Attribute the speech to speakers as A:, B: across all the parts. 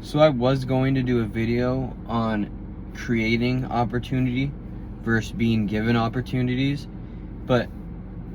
A: So I was going to do a video on creating opportunity versus being given opportunities, but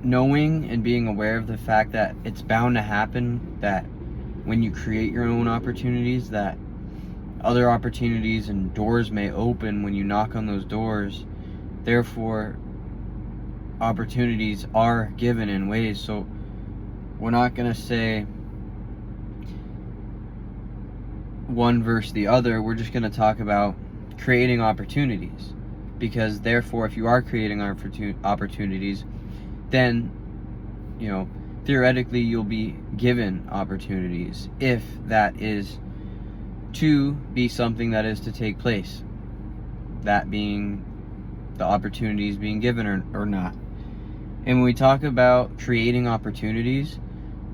A: knowing and being aware of the fact that it's bound to happen, that when you create your own opportunities, that other opportunities and doors may open when you knock on those doors. Therefore, opportunities are given in ways. So we're not going to say one versus the other. We're just going to talk about creating opportunities, because therefore, if you are creating opportunities, then theoretically you'll be given opportunities, if that is to be something that is to take place, that being the opportunities being given or not. And when we talk about creating opportunities,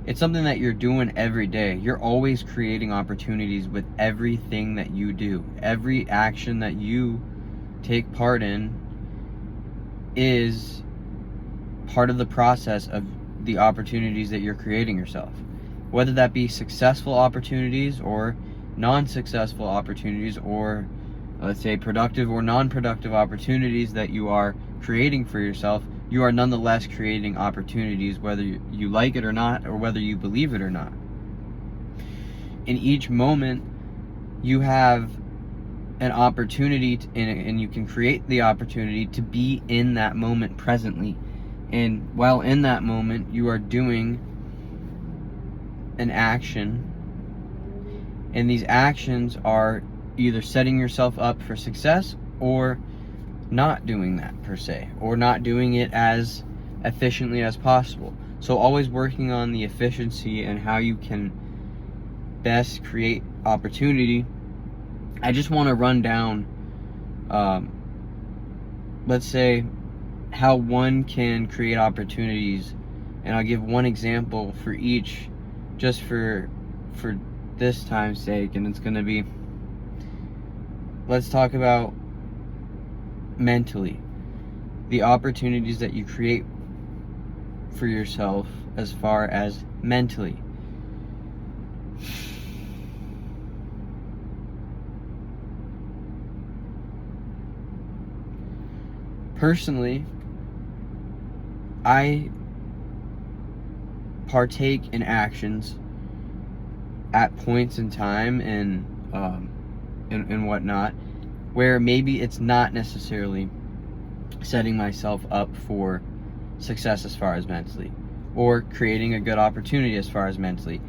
A: it's something that you're doing every day. You're always creating opportunities with everything that you do. Every action that you take part in is part of the process of the opportunities that you're creating yourself. Whether that be successful opportunities or non-successful opportunities, or let's say productive or non-productive opportunities that you are creating for yourself, you are nonetheless creating opportunities, whether you like it or not, or whether you believe it or not. In each moment, you have an opportunity and you can create the opportunity to be in that moment presently. And while in that moment, you are doing an action, and these actions are either setting yourself up for success or not doing that per se, or not doing it as efficiently as possible. So always working on the efficiency and how you can best create opportunity. I just want to run down, let's say, how one can create opportunities, and I'll give one example for each, just for this time's sake. And it's going to be, let's talk about mentally, the opportunities that you create for yourself as far as mentally. Personally, I partake in actions at points in time and whatnot, where maybe it's not necessarily setting myself up for success as far as mentally, or creating a good opportunity as far as mentally,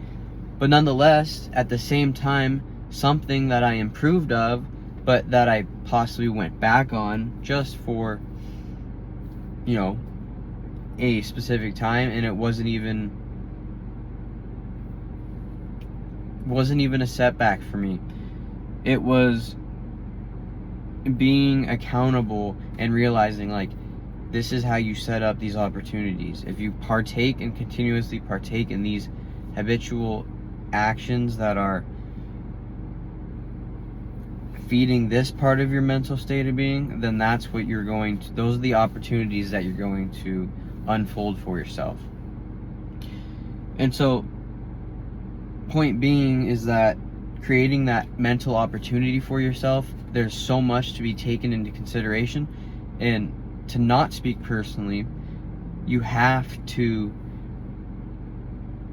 A: but nonetheless, at the same time, something that I improved of, but that I possibly went back on just for a specific time, and it wasn't even a setback for me. It was being accountable and realizing, like, this is how you set up these opportunities. If you partake and continuously partake in these habitual actions that are feeding this part of your mental state of being, then that's what those are the opportunities that you're going to unfold for yourself. And so, point being is that creating that mental opportunity for yourself, there's so much to be taken into consideration. And to not speak personally, you have to,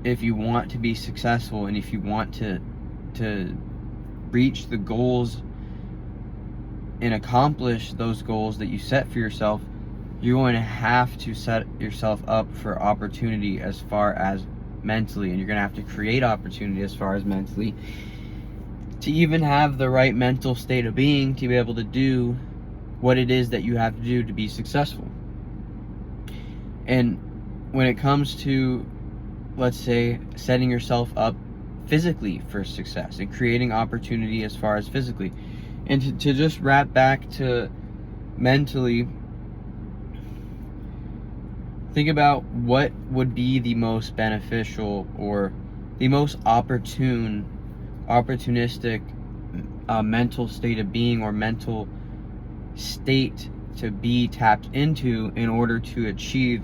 A: if you want to be successful and if you want to reach the goals and accomplish those goals that you set for yourself, you're going to have to set yourself up for opportunity as far as mentally, and you're going to have to create opportunity as far as mentally, to even have the right mental state of being to be able to do what it is that you have to do to be successful. And when it comes to, let's say, setting yourself up physically for success and creating opportunity as far as physically, and to just wrap back to mentally, think about what would be the most beneficial or the most opportunistic mental state of being, or mental state to be tapped into in order to achieve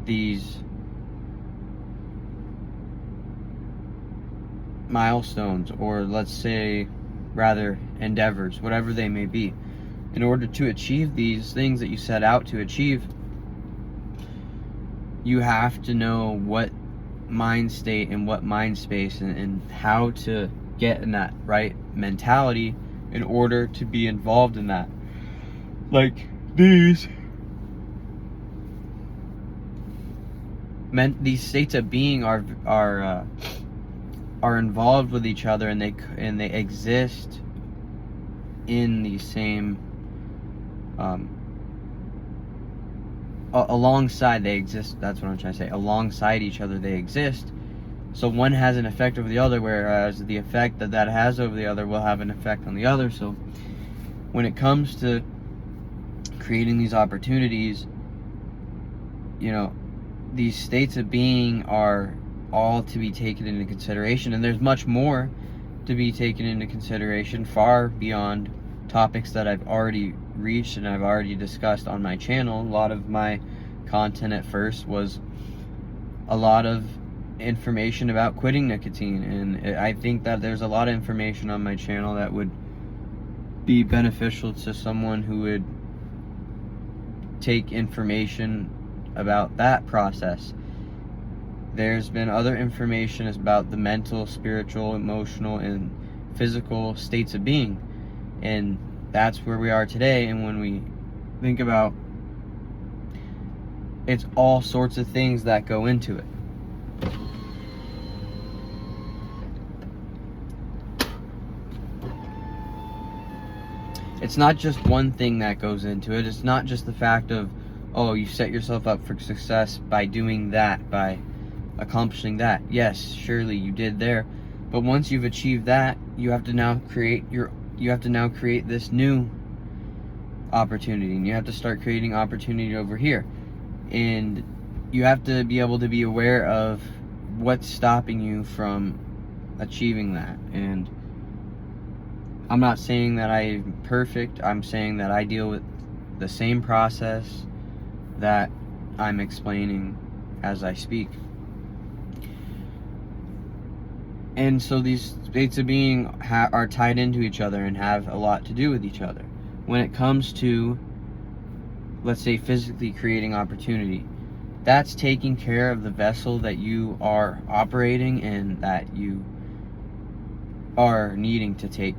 A: these milestones, or let's say rather endeavors, whatever they may be. In order to achieve these things that you set out to achieve, you have to know what mind state and what mind space and how to get in that right mentality in order to be involved in that. Like these states of being are involved with each other, and they exist in the same alongside. They exist, that's what I'm trying to say, alongside each other they exist. So one has an effect over the other, whereas the effect that has over the other will have an effect on the other. So when it comes to creating these opportunities, you know, these states of being are all to be taken into consideration, and there's much more to be taken into consideration, far beyond topics that I've already reached and I've already discussed on my channel. A lot of my content at first was a lot of information about quitting nicotine, and I think that there's a lot of information on my channel that would be beneficial to someone who would take information about that process. There's been other information about the mental, spiritual, emotional, and physical states of being, and that's where we are today. And when we think about, it's all sorts of things that go into it. It's not just one thing that goes into it. It's not just the fact of, oh, you set yourself up for success by doing that, by accomplishing that. Yes, surely you did there. But once you've achieved that, you have to now create this new opportunity, and you have to start creating opportunity over here. And you have to be able to be aware of what's stopping you from achieving that. And I'm not saying that I'm perfect. I'm saying that I deal with the same process that I'm explaining as I speak. And so these states of being are tied into each other and have a lot to do with each other. When it comes to, let's say, physically creating opportunity, that's taking care of the vessel that you are operating and that you are needing to take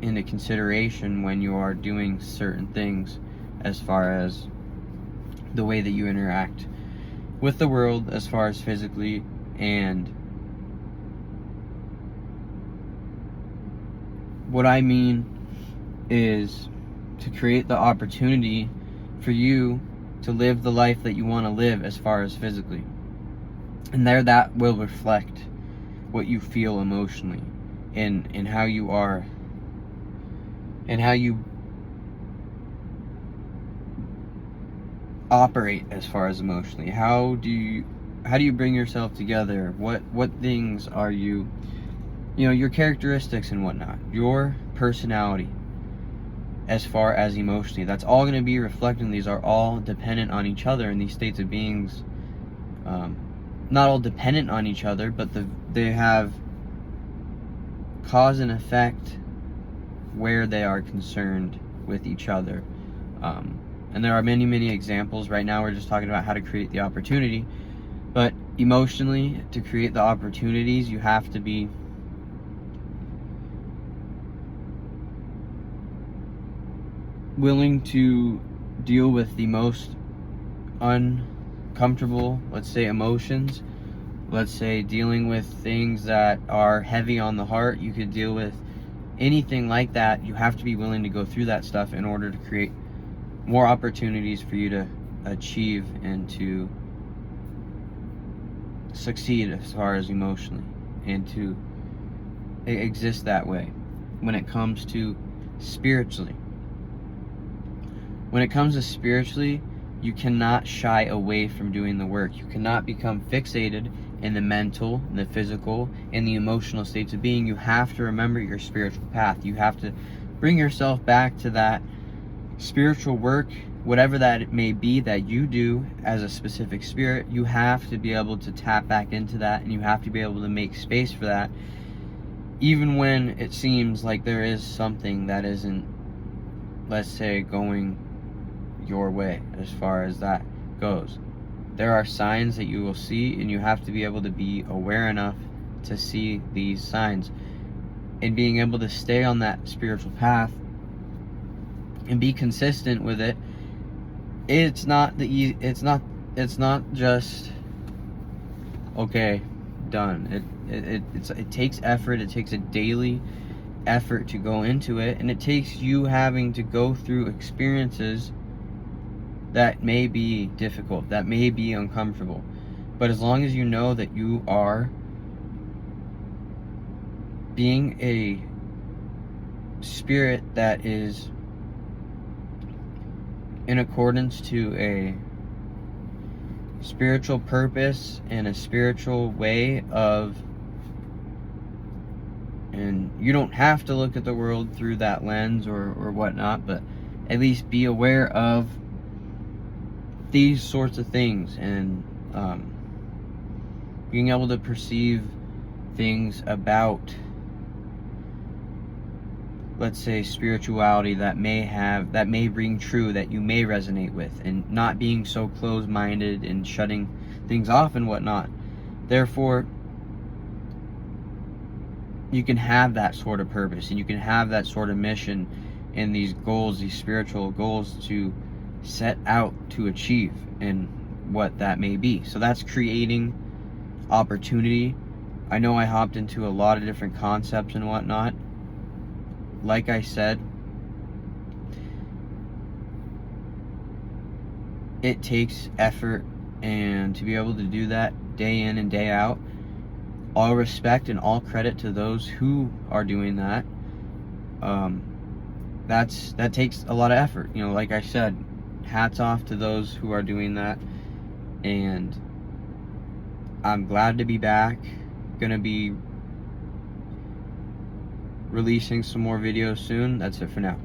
A: into consideration when you are doing certain things, as far as the way that you interact with the world, as far as physically. And what I mean is to create the opportunity for you to live the life that you want to live, as far as physically. And that will reflect what you feel emotionally, and how you are, and how you operate as far as emotionally. How do you bring yourself together? What things are you, your characteristics and whatnot, your personality, as far as emotionally. That's all going to be reflecting. These are all dependent on each other, and these states of beings, not all dependent on each other, but they have cause and effect where they are concerned with each other. And there are many examples. Right now we're just talking about how to create the opportunity, but emotionally, to create the opportunities, you have to be willing to deal with the most uncomfortable, let's say, emotions. Let's say dealing with things that are heavy on the heart. You could deal with anything like that. You have to be willing to go through that stuff in order to create more opportunities for you to achieve and to succeed as far as emotionally, and to exist that way. When it comes to spiritually, you cannot shy away from doing the work. You cannot become fixated in the mental, the physical, and the emotional states of being. You have to remember your spiritual path. You have to bring yourself back to that spiritual work, whatever that it may be that you do as a specific spirit. You have to be able to tap back into that, and you have to be able to make space for that even when it seems like there is something that isn't, let's say, going your way as far as that goes. There are signs that you will see, and you have to be able to be aware enough to see these signs, and being able to stay on that spiritual path and be consistent with it. It's not just okay, done. It takes effort. It takes a daily effort to go into it, and it takes you having to go through experiences that may be difficult, that may be uncomfortable. But as long as you know that you are being a spirit that is in accordance to a spiritual purpose and a spiritual way of, and you don't have to look at the world through that lens or whatnot, but at least be aware of these sorts of things, and being able to perceive things about, let's say, spirituality that may ring true, that you may resonate with, and not being so closed-minded and shutting things off and whatnot. Therefore, you can have that sort of purpose, and you can have that sort of mission and these goals, these spiritual goals to set out to achieve, and what that may be. So that's creating opportunity. I know I hopped into a lot of different concepts and whatnot. Like I said, it takes effort, and to be able to do that day in and day out, all respect and all credit to those who are doing that. That takes a lot of effort. You know, like I said, hats off to those who are doing that, and I'm glad to be back. Gonna be releasing some more videos soon. That's it for now.